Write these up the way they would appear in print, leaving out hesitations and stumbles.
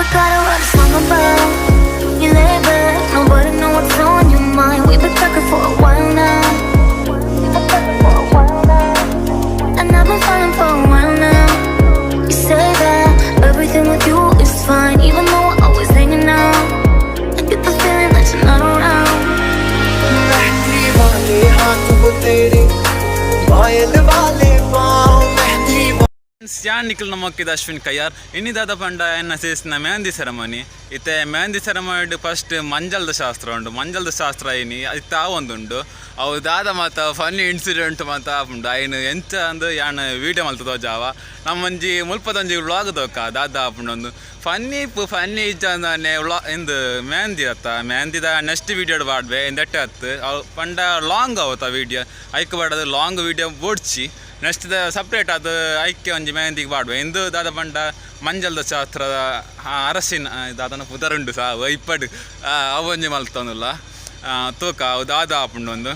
forgot what it's all about. You lay back, nobody know what's on your mind. We've been talking for a while now. And I've been falling for a while now. You say that everything with you is fine, even though we're always hanging out. I get the feeling that you're not around. Mehndi वाले हाथ वो तेरे, पायल वाले पाँव मेहंदी। ಯಾನ್ ನಿಖಿಲ್ ನಮ್ಮಕ್ಕಿದ ಅಶ್ವಿನ್ ಕಯ್ಯಾರ್ ಇನ್ನಿದಾದ ಪಂಡ ಎನ್ನ ಸೇರಿಸಿನ mehndi ceremony ಇತ್ತೆ ಮೆಹಂದಿ ಸೆರೆಮನಿ ಫಸ್ಟ್ ಮಂಜಲ್ದ ಶಾಸ್ತ್ರ ಉಂಡು ಮಂಜಲ್ದ ಶಾಸ್ತ್ರ ಐನಿ ಇತ್ತ ಒಂದುಂಡು ಅವು ದಾದ ಮಾತ ಫನ್ನಿ ಇನ್ಸಿಡೆಂಟ್ ಮಾತ ಉಂಡು ಐನು ಎಂಚ ಅಂದು ಯಾನ್ ವೀಡಿಯೋ ಮಲ್ತದೋ ಜಾವ ನಮ್ಮಂಜಿ ಮುಲ್ಪದೊಂಜಿ ವ್ಲಾಗ್ ದೋಕ ದಾದ ಆಪುಂಡೊಂದು ಫನ್ನಿ ಇಜ್ಜ ಅಂದಾನೆ ಇಂದು ಮೆಹಂದಿ ಅತ್ತ ಮೆಹಂದಿದ ನೆಕ್ಸ್ಟ್ ವೀಡಿಯೋ ಬಾಡ್ಬೆ ಎಂದಟ್ಟೆ ಅತ್ತು ಅವು ಪಂಡ ಲಾಂಗ್ ಅವತ್ತ ವೀಡಿಯೋ ಐಕ್ ಬಾಡದು ಲಾಂಗ್ ವೀಡಿಯೋ ಬೋಡ್ಚಿ ನೆಕ್ಸ್ಟ್ ಸಪ್ರೇಟ್ ಅದು ಐಕ್ಯ ಒಂಜಿ ಮೆಹಂದಿಗೆ ಬಾಡುವ ಎಂದು ದಾದ ಪಂಡ ಮಂಜಲ್ದ ಶಾಸ್ತ್ರದ ಅರಸಿನ ದಾದನ ಪುದರುಂಡು ಸಾ ಇಪ್ಪಡು ಅವೊಂಜಿ ಮಲ್ತೊಂದುಲ್ಲ ತೂಕ ಅವು ದಾದ ಆಪುಂಡು ಒಂದು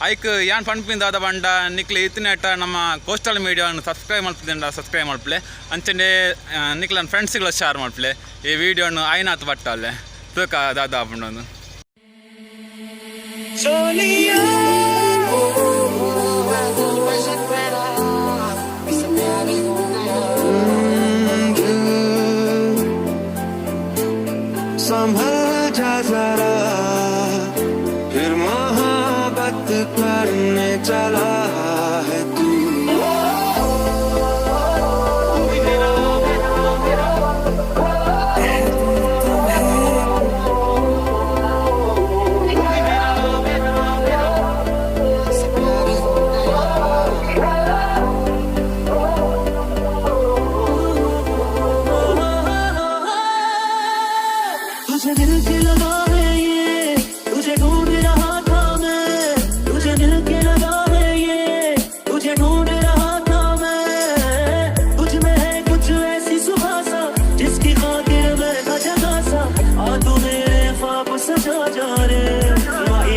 ಐಕ್ ಯಾನ್ ಪಂಪಿನ ದಾದ ಪಂಡ ನಿಕ್ಲೆ ಇತ್ತಿನೆಟ ನಮ್ಮ ಕೋಸ್ಟಲ್ ಮೀಡಿಯಾವನ್ನು ಸಬ್ಸ್ಕ್ರೈಬ್ ಮಲ್ಪದಿಂದ ಸಬ್ಸ್ಕ್ರೈಬ್ ಮಲ್ಪಲೆ ಅಂಚನೆ ನಿಕ್ಲನ ಫ್ರೆಂಡ್ಸ್ಗಳ ಶೇರ್ ಮಲ್ಪಲೆ ಈ ವಿಡಿಯೋನು ಐನಾತ್ ಬಟ್ಟಲ್ಲೇ ತೂಕ ದಾದ ಆಪುಂಡು ಒಂದು संभल जा जरा फिर मोहब्बत करने चला है तू तुझे दिल की लगा है ये तुझे ढूंढ रहा था मैं तुझे दिल की लगा है ये तुझे ढूंढ रहा था मैं तुझ में है कुछ ऐसी सुहासा जिसकी खातिर मैं था जगा सा आ तू मेरे ख्वाब सजा जा रे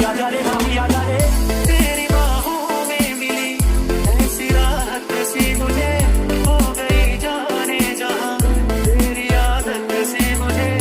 आ जा रे आ जा रे तेरी बाहों में मिली ऐसी राहत सी मुझे हो गई जाने जहां तेरी आदत से मुझे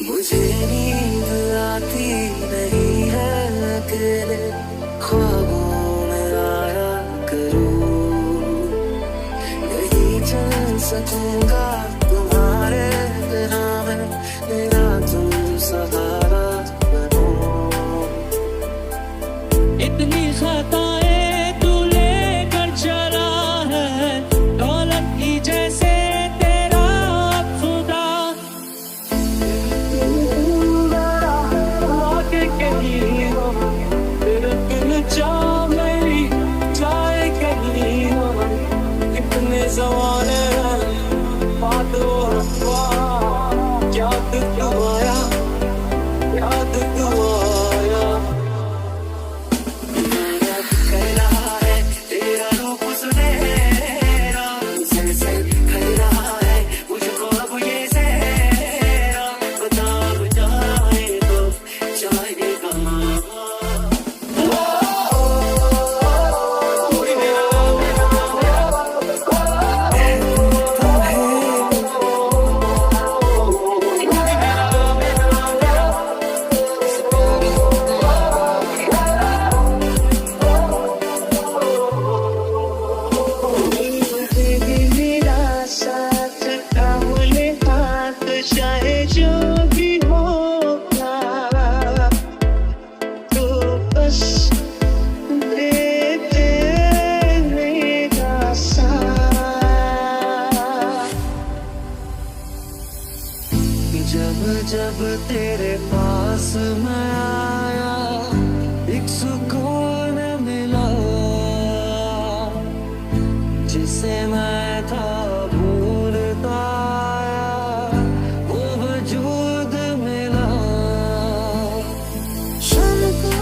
मुझे नींद आती नहीं है अकेले ख्वाबों में आया करूं नहीं चल सकूंगा तुम्हारे बिना मैं मेरा तुम सहारा बनो इतनी खताएं तू लेकर चला है दौलत की जैसे जिसे मैं था भूलता आया, वो वजूद मिला। शाम को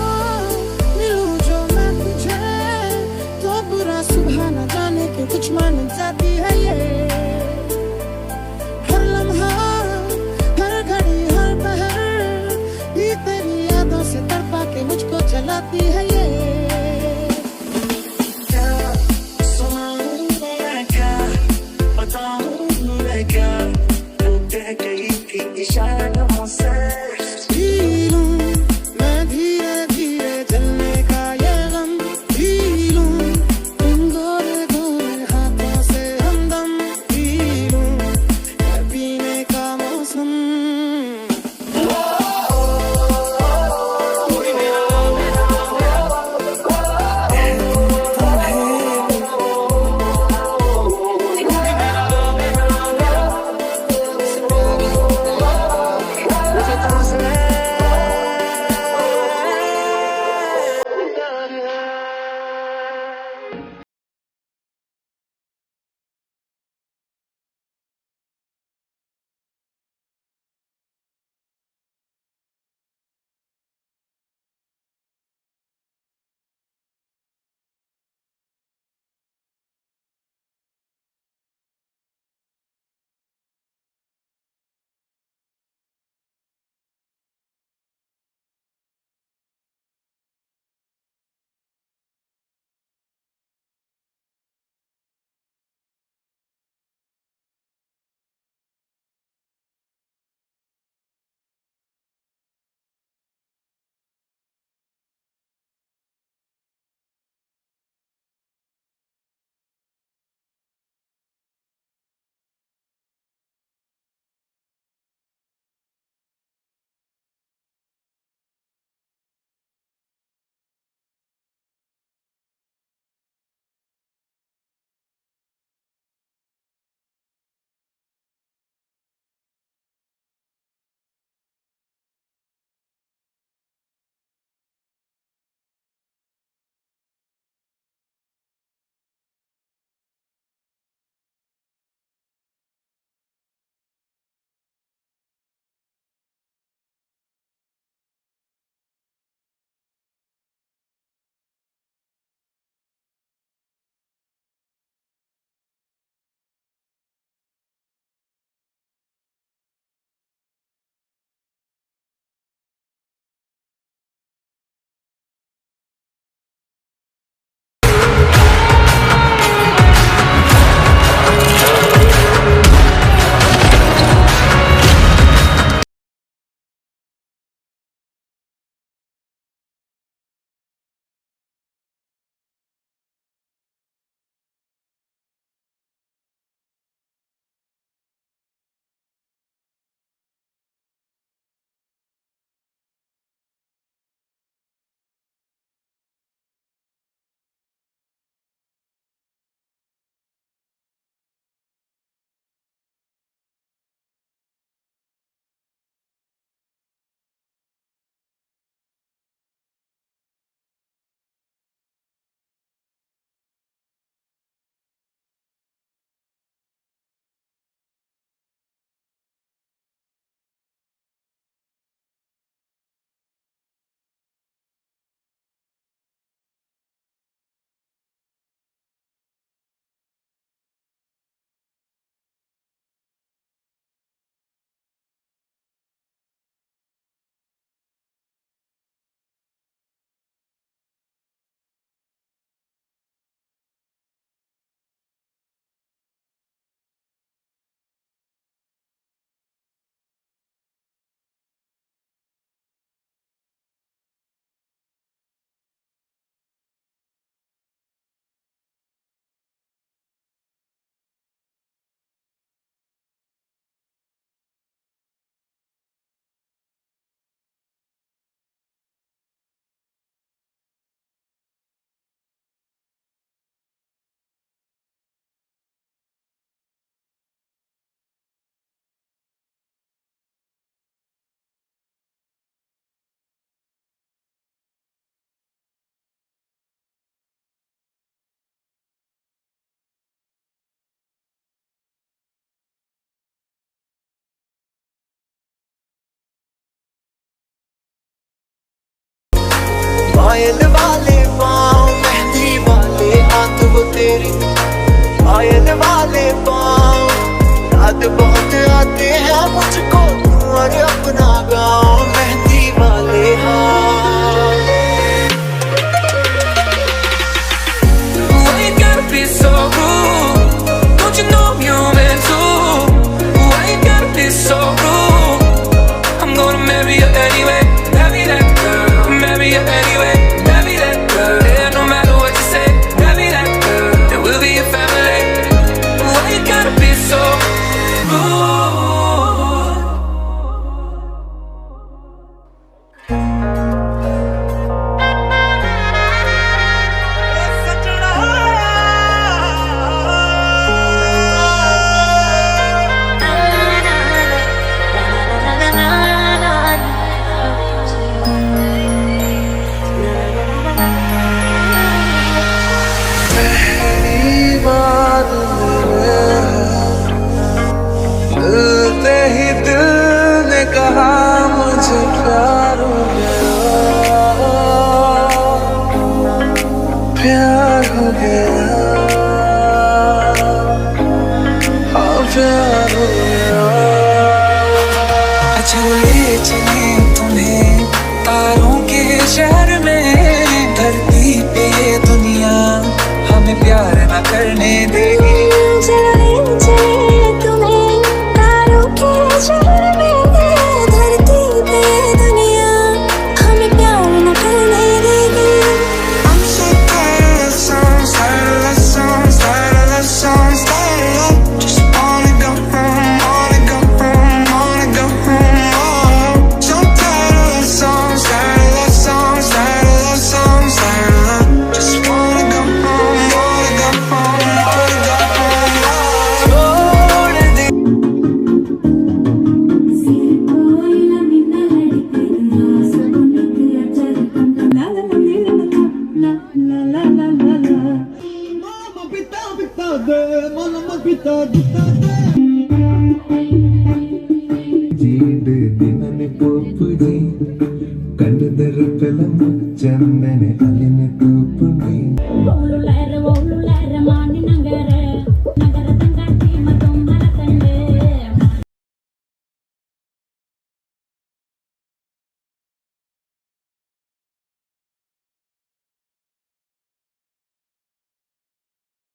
मिलूं जो मैं तुझे, तो बुरा सुबह न जाने के कुछ मान जाती है ये। हर लम्हा, हर घड़ी, हर पहर, ये तेरी यादों से तड़पा के मुझको जलाती है ये। क्या सुनाऊं मैं, क्या बताऊं मैं, क्या तू कह गई थी इशारों से। पी लूं मैं धीरे धीरे जलने का ये गम, पी लूं उन गोरे गोरे हाथों से हमदम। बुलाते हैं मुझको और अपना गाँव मेहंदी वाले हाथ. Why you gotta be so rude? Don't you know I'm human too? Why you gotta be so rude? I'm gonna marry you anyway. Marry that girl. Marry you anyway. Marry that girl. Yeah, no matter what you say. Marry that girl. And we'll be a family. Why you gotta be so rude? मिलते ही दिल ने कहा मुझे प्यार हो गया, प्यार हो गया, हाँ प्यार हो गया. अच्छा ले चले तुम्हें तारों के शहर में, धरती पे ये दुनिया हमें प्यार न करने देगी. चले चले तुम्हें तारों के शहर में, धरती पे दुनिया हमें प्यार न करने देगी. I'm so tired of the songs, tired of the songs, tired of the songs, tired of. Just wanna go home, wanna go home, wanna go home. Oh, so tired of the songs, tired of the songs, tired of the songs, tired of. Just wanna go home, wanna go home, wanna go home. छोड़ दे. Mama pita pita de, mama pita pita de.